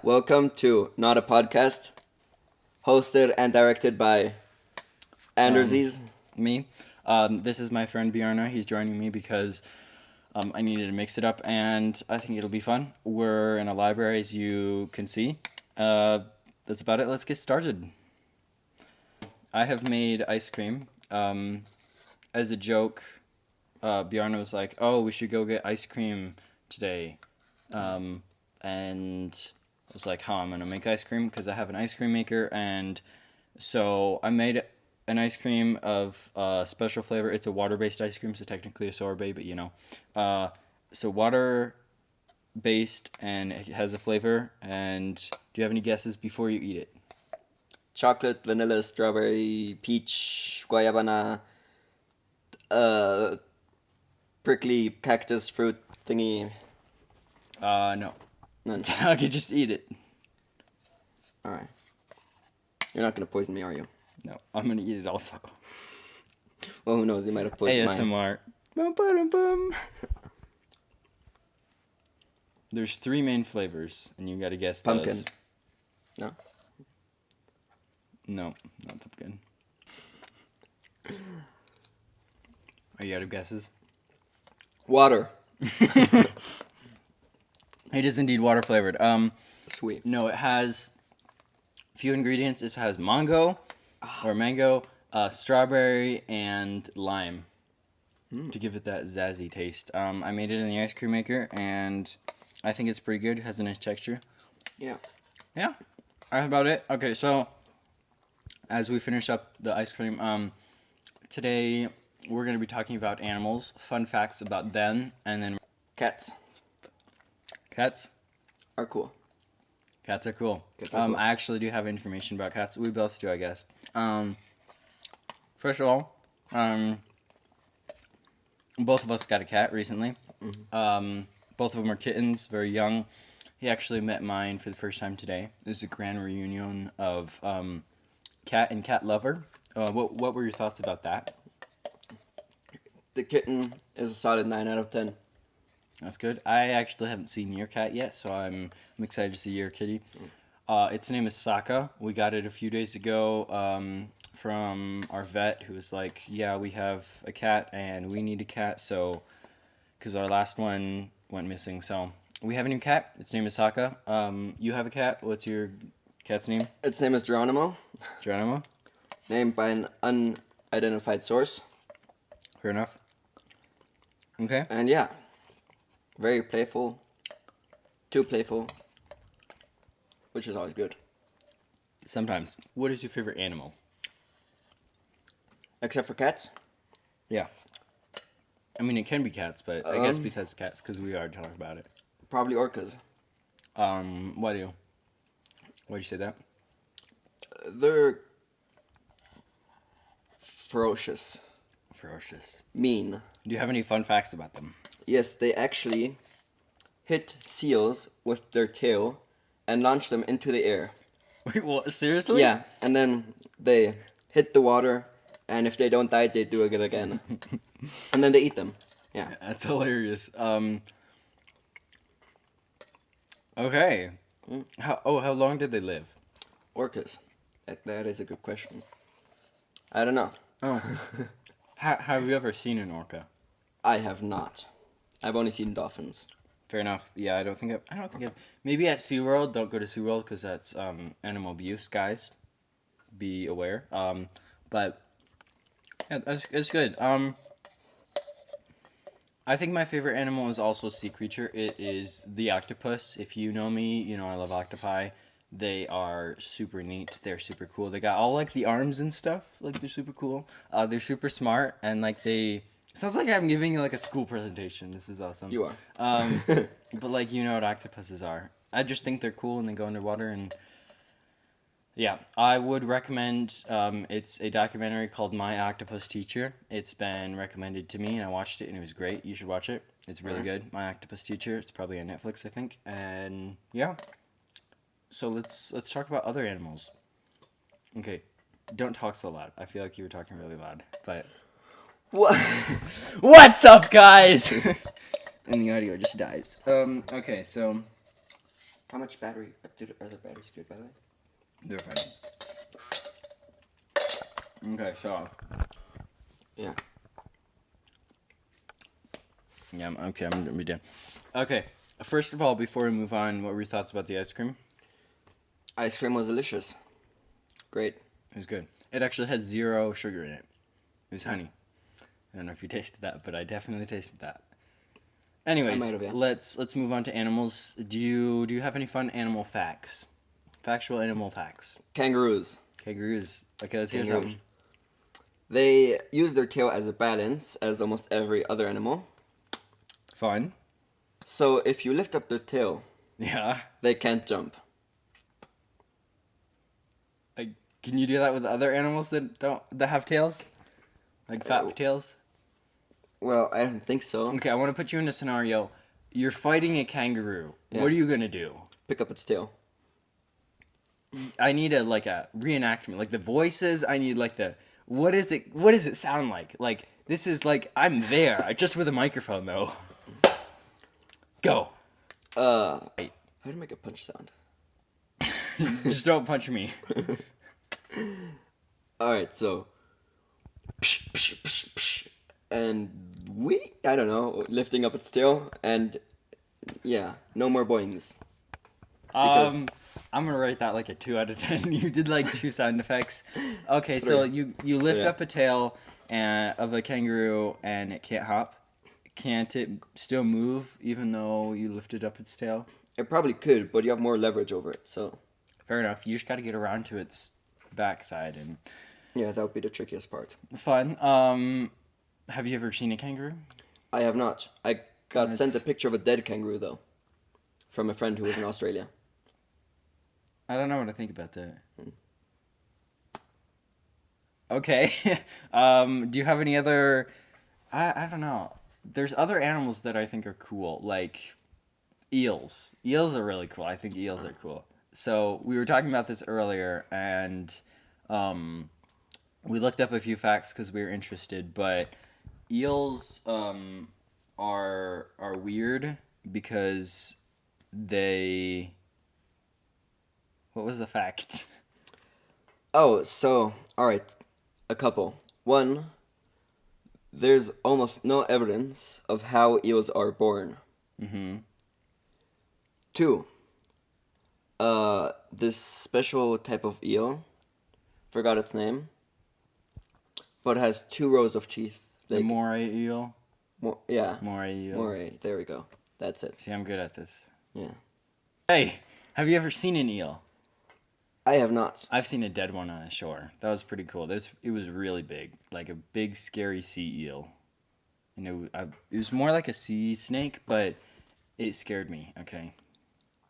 Welcome to Not a Podcast, hosted and directed by Andersies. Me. This is my friend Bjarna. He's joining me because I needed to mix it up, and I think it'll be fun. We're in a library, as you can see. That's about it. Let's get started. I have made ice cream. As a joke, Bjarna was like, "Oh, we should go get ice cream today," and I was like, "How I'm gonna make ice cream because I have an ice cream maker," and so I made an ice cream of special flavor. It's a water-based ice cream, so technically a sorbet, but so water-based, and it has a flavor. And do you have any guesses before you eat it? Chocolate, vanilla, strawberry, peach, guayabana, prickly cactus fruit thingy. No. None. Okay, just eat it. Alright. You're not going to poison me, are you? No, I'm gonna eat it also. Well, who knows? You might have poisoned mine. ASMR. Bum, ba-dum, bum. There's 3 main flavors, and you gotta guess those. Pumpkin. No? No, not pumpkin. Are you out of guesses? Water. It is indeed water flavored. Sweet. No, it has few ingredients. It has mango, strawberry, and lime to give it that zazzy taste. I made it in the ice cream maker, and I think it's pretty good. It has a nice texture. Yeah. Yeah, that's about it. Okay, so as we finish up the ice cream, today we're going to be talking about animals, fun facts about them, and then Cats cats. are cool. Cats are cool. Cats are cool. I actually do have information about cats. We both do, I guess. First of all, both of us got a cat recently. Mm-hmm. Both of them are kittens, very young. He actually met mine for the first time today. This is a grand reunion of cat and cat lover. What were your thoughts about that? The kitten is a solid 9 out of 10. That's good. I actually haven't seen your cat yet, so I'm excited to see your kitty. Its name is Saka. We got it a few days ago from our vet, who was like, "Yeah, we have a cat and we need a cat." So, because our last one went missing, so we have a new cat. Its name is Saka. You have a cat. What's your cat's name? Its name is Geronimo, Geronimo. named by an unidentified source. Fair enough. Okay. And yeah, very playful. Too playful. Which is always good. Sometimes. What is your favorite animal? Except for cats. Yeah. I mean, it can be cats, but I guess besides cats, because we are talking about it. Probably orcas. Why do you say that? They're ferocious. Ferocious. Mean. Do you have any fun facts about them? Yes, they actually hit seals with their tail and launch them into the air. Wait, what? Seriously? Yeah, and then they hit the water, and if they don't die, they do it again. And then they eat them. Yeah. That's hilarious. Okay. How long did they live? Orcas. That is a good question. I don't know. Oh. Have you ever seen an orca? I have not. I've only seen dolphins. Fair enough. Yeah, I don't think I've... Maybe at SeaWorld. Don't go to SeaWorld because that's animal abuse, guys. Be aware. But yeah, it's good. I think my favorite animal is also a sea creature. It is the octopus. If you know me, you know I love octopi. They are super neat. They're super cool. They got all like the arms and stuff. Like they're super cool. They're super smart and like they... Sounds like I'm giving you like a school presentation. This is awesome. You are. But like you know what octopuses are. I just think they're cool and they go underwater and... Yeah, I would recommend, it's a documentary called My Octopus Teacher. It's been recommended to me, and I watched it, and it was great. You should watch it. It's really good. My Octopus Teacher. It's probably on Netflix, I think. And, yeah. So let's talk about other animals. Okay, don't talk so loud. I feel like you were talking really loud, but... What? What's up, guys? And the audio just dies. Okay, so... How much battery? Dude, are the batteries good, by the way? They're fine. Okay, so. Yeah. Yeah, I'm gonna be done. Okay, first of all, before we move on, what were your thoughts about the ice cream? Ice cream was delicious. Great. It was good. It actually had 0 sugar in it. It was honey. I don't know if you tasted that, but I definitely tasted that. Anyways, might have, yeah. let's move on to animals. Do you have any fun animal facts? Factual animal facts. Kangaroos. Kangaroos. Okay, let's hear Kangaroos. something. They use their tail as a balance, as almost every other animal. Fun. So if you lift up their tail, Yeah. they can't jump. Like, can you do that with other animals that have tails? Like fat tails? Well, I don't think so. Okay, I want to put you in a scenario. You're fighting a kangaroo. Yeah. What are you gonna do? Pick up its tail. I need a reenactment, like the voices. I need like the what does it sound like? Like this is like I'm there, just with a microphone though. Go. How do you make a punch sound? Just don't punch me. Alright, so. And I don't know, lifting up its tail, and yeah, no more boings. Because- I'm gonna rate that like a 2 out of 10. You did like 2 sound effects. Okay, so you lift Yeah. up a tail of a kangaroo and it can't hop. Can't it still move even though you lifted up its tail? It probably could, but you have more leverage over it, so. Fair enough. You just got to get around to its backside and Yeah, that would be the trickiest part. fun. Have you ever seen a kangaroo? I have not. I got That's- sent a picture of a dead kangaroo, though. From a friend who was in Australia. I don't know what to think about that. Okay. Do you have any other? I don't know. There's other animals that I think are cool, like eels. Eels are really cool. I think eels are cool. So we were talking about this earlier, and we looked up a few facts because we were interested. But eels are weird because they. What was the fact? Oh, so, alright. A couple. One, there's almost no evidence of how eels are born. Mm-hmm. 2, this special type of eel, forgot its name, but has 2 rows of teeth. The moray eel. Yeah. Moray eel. Moray, there we go. That's it. See, I'm good at this. Yeah. Hey, have you ever seen an eel? I have not. I've seen a dead one on a shore. That was pretty cool. It was really big, like a big scary sea eel. And it was more like a sea snake, but it scared me. Okay,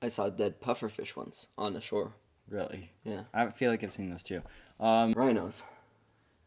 I saw dead pufferfish once on the shore. really. Yeah. I feel like I've seen those too. Rhinos.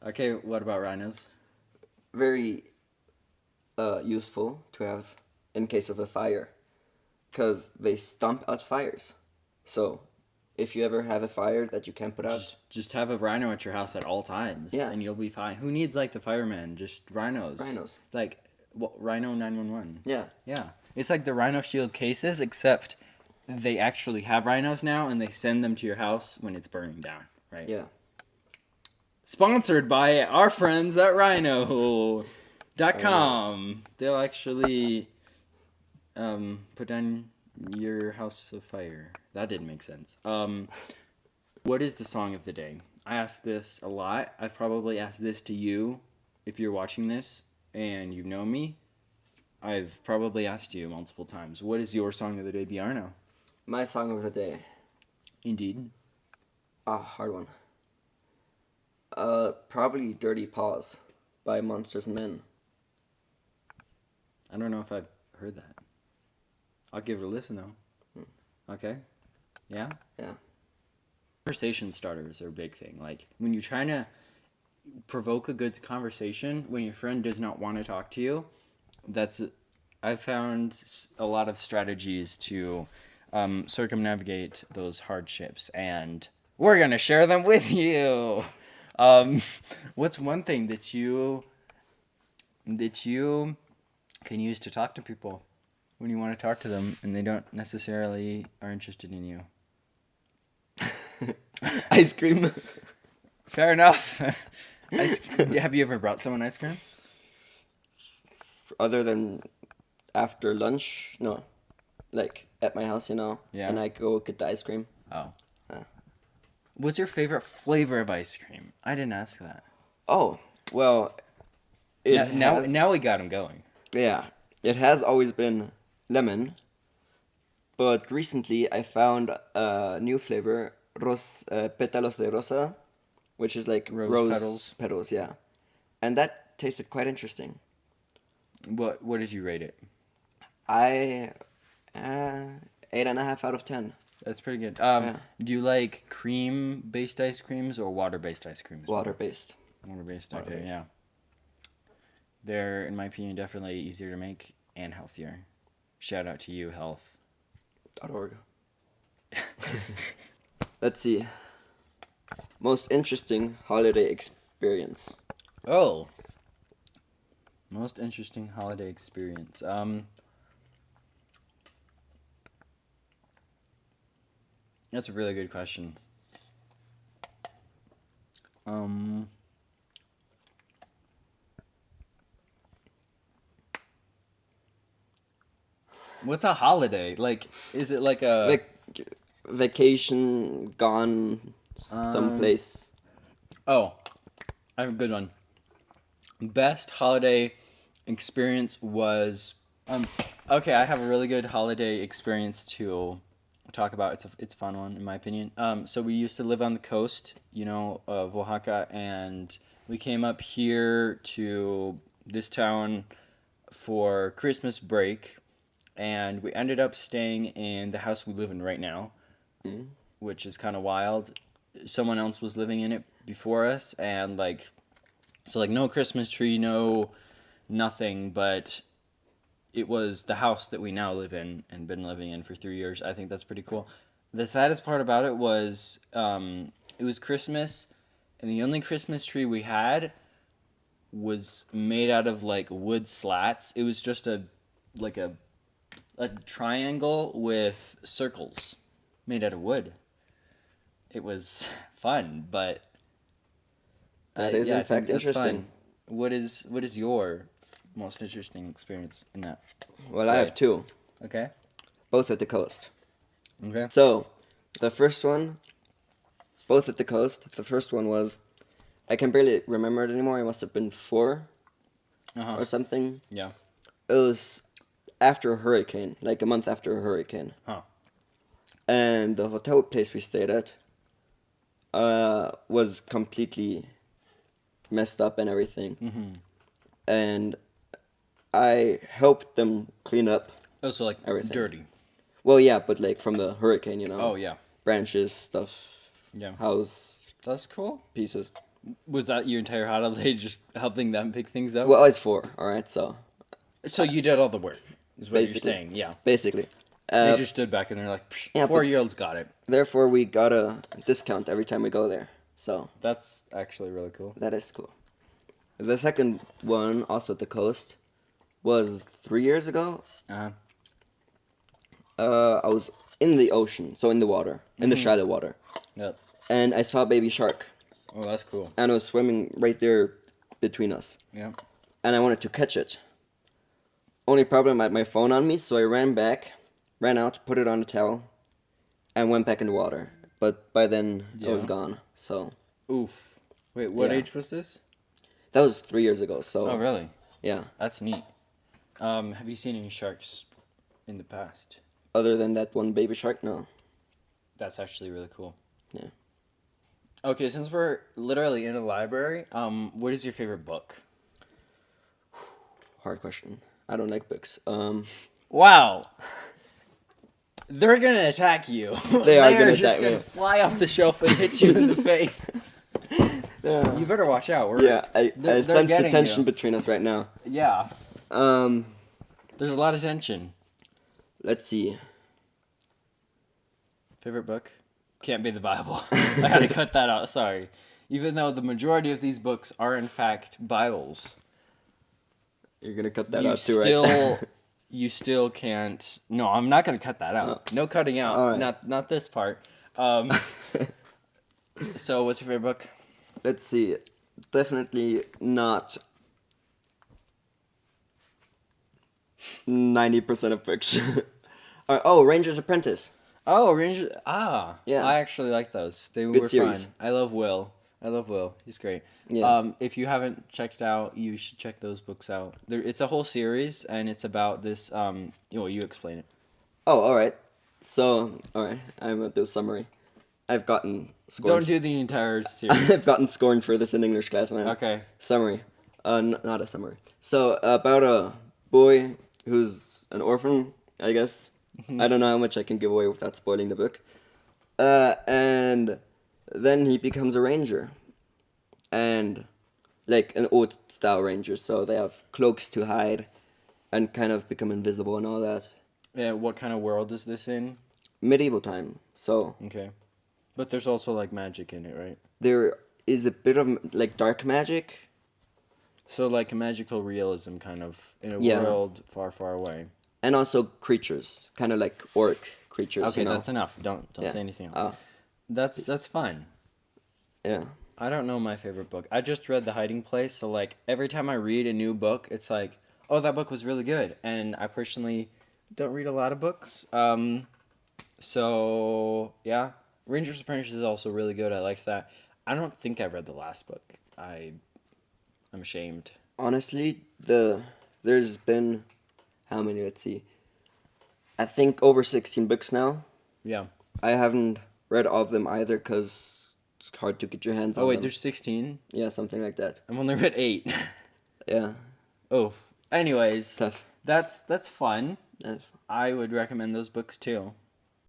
Okay, what about rhinos? Very useful to have in case of a fire. Because they stomp out fires. So, if you ever have a fire that you can't put out, Just have a rhino at your house at all times, Yeah. and you'll be fine. Who needs like the firemen? Just rhinos. Rhinos. Like Rhino 911. yeah. Yeah, it's like the Rhino Shield cases, except they actually have rhinos now, and they send them to your house when it's burning down. Right. Yeah. Sponsored by our friends at Rhino.com. They'll actually put down your house of fire. That didn't make sense. What is the song of the day? I ask this a lot. I've probably asked this to you if you're watching this and you know me. I've probably asked you multiple times. What is your song of the day, Bjarno? My song of the day. Indeed. Hard one. Probably Dirty Paws by Monsters and Men. I don't know if I've heard that. I'll give it a listen though. Okay. Yeah? Yeah. Conversation starters are a big thing. Like when you're trying to provoke a good conversation when your friend does not want to talk to you, I've found a lot of strategies to circumnavigate those hardships, and we're gonna share them with you. What's one thing that you can use to talk to people when you want to talk to them and they don't necessarily are interested in you? Ice cream. Fair enough. Have you ever brought someone ice cream? Other than after lunch, no. Like at my house, Yeah. and I go get the ice cream. Oh. Uh. What's your favorite flavor of ice cream? I didn't ask that. Oh, well, it has. Now we got him going. Yeah, it has always been lemon, but recently I found a new flavor, pétalos de rosa, which is like Rose petals, yeah, and that tasted quite interesting. What did you rate it? I 8.5 out of 10. That's pretty good. Yeah. Do you like cream-based ice creams or water-based ice creams? Water based. Water-based. Okay, Water-based. yeah. They're, in my opinion, definitely easier to make and healthier. Shout out to you, health. .org. Let's see. Most interesting holiday experience. Oh. Most interesting holiday experience. That's a really good question. What's a holiday? Like, is it like a... Like vacation gone someplace. Oh, I have a good one. Best holiday experience was okay, I have a really good holiday experience to talk about. It's a fun one in my opinion. So we used to live on the coast, of Oaxaca, and we came up here to this town for Christmas break, and we ended up staying in the house we live in right now, which is kind of wild. Someone else was living in it before us, and so no Christmas tree, no nothing, but it was the house that we now live in and been living in for 3 years. I think that's pretty cool. The saddest part about it was it was Christmas, and the only Christmas tree we had was made out of wood slats. It was just a triangle with circles made out of wood. It was fun, but That is in I think fact that's interesting. fun. What is your most interesting experience in that? Well, I have two, Okay. both at the coast. Okay. So, the first one, both at the coast. The first one was, I can barely remember it anymore. It must have been 4 Uh-huh. or something. Yeah. It was after a hurricane, like a month after a hurricane. Huh. And the hotel place we stayed at was completely messed up and everything. Mm-hmm. And I helped them clean up. Oh, so Everything. dirty. Well, yeah, but from the hurricane, Oh, yeah. branches, stuff, Yeah. house That's cool. pieces. Was that your entire holiday, just helping them pick things up? Well, it's 4, all right, so So you did all the work, is what Basically. you're saying. Yeah. basically. They just stood back and they're like, Psh, yeah, but- 4-year-olds got it. Therefore, we got a discount every time we go there. So That's actually really cool. that is cool. The second one, also at the coast, was 3 years ago. Uh-huh. I was in the ocean, so in the water, in the shallow water, Yep. and I saw a baby shark, Oh, that's cool. and it was swimming right there between us, Yep. and I wanted to catch it. Only problem, I had my phone on me, so I ran out, put it on a towel, and went back in the water. But by then, it was Yeah. gone. So Oof. Wait, what Yeah. age was this? that was 3 years ago. So Oh, really? yeah. That's neat. Have you seen any sharks in the past? Other than that one baby shark, no. That's actually really cool. Yeah. Okay, since we're literally in a library, what is your favorite book? Hard question. I don't like books. Wow. They're gonna attack you. They are They're gonna just attack gonna me. fly off the shelf and hit you in the face. Yeah. You better watch out. I they're sense the getting tension you. between us right now. Yeah. Um, There's a lot of tension. let's see. Favorite book? Can't be the Bible. I had to cut that out. Sorry. Even though the majority of these books are in fact Bibles, You're gonna cut that you out too, still right? you still can't. No, I'm not gonna cut that out. No cutting out. All right. Not this part. So, what's your favorite book? Let's see. Definitely not 90% of books. Oh, Ranger's Apprentice. Oh, Ranger. Ah, Yeah. I actually like those. They Good were series. fun. I love Will. I love Will. He's great. Yeah. If you haven't checked out, you should check those books out. It's a whole series, and it's about this. You explain it. Oh, all right. So, all right. I'm gonna do a summary. I've gotten Don't scorned. do the entire I've series. gotten scorned for this in English class, man. Okay. Summary. Not a summary. So, about a boy who's an orphan, I guess. I don't know how much I can give away without spoiling the book. And then he becomes a ranger. And, like, an old style ranger, so they have cloaks to hide and kind of become invisible and all that. Yeah. What kind of world is this in? Medieval time, so Okay. But there's also like magic in it, right? there is a bit of, like, dark magic. So like a magical realism kind of in a Yeah. world far, far away. And also creatures, kind of like orc creatures, Okay, you know. that's enough. Don't Yeah. say anything else. Ah, That's fine. yeah. I don't know my favorite book. I just read The Hiding Place, so like every time I read a new book, it's like, oh, that book was really good. And I personally don't read a lot of books. So yeah, Ranger's Apprentice is also really good. I liked that. I don't think I've read the last book. I'm ashamed. Honestly, there's been how many? Let's see. I think over 16 books now. Yeah. I haven't read all of them either because it's hard to get your hands Oh on wait, them. there's 16. Yeah, something like that. I've only read 8. Yeah, Oh. Anyways, tough. that's fun. That's I would recommend those books too.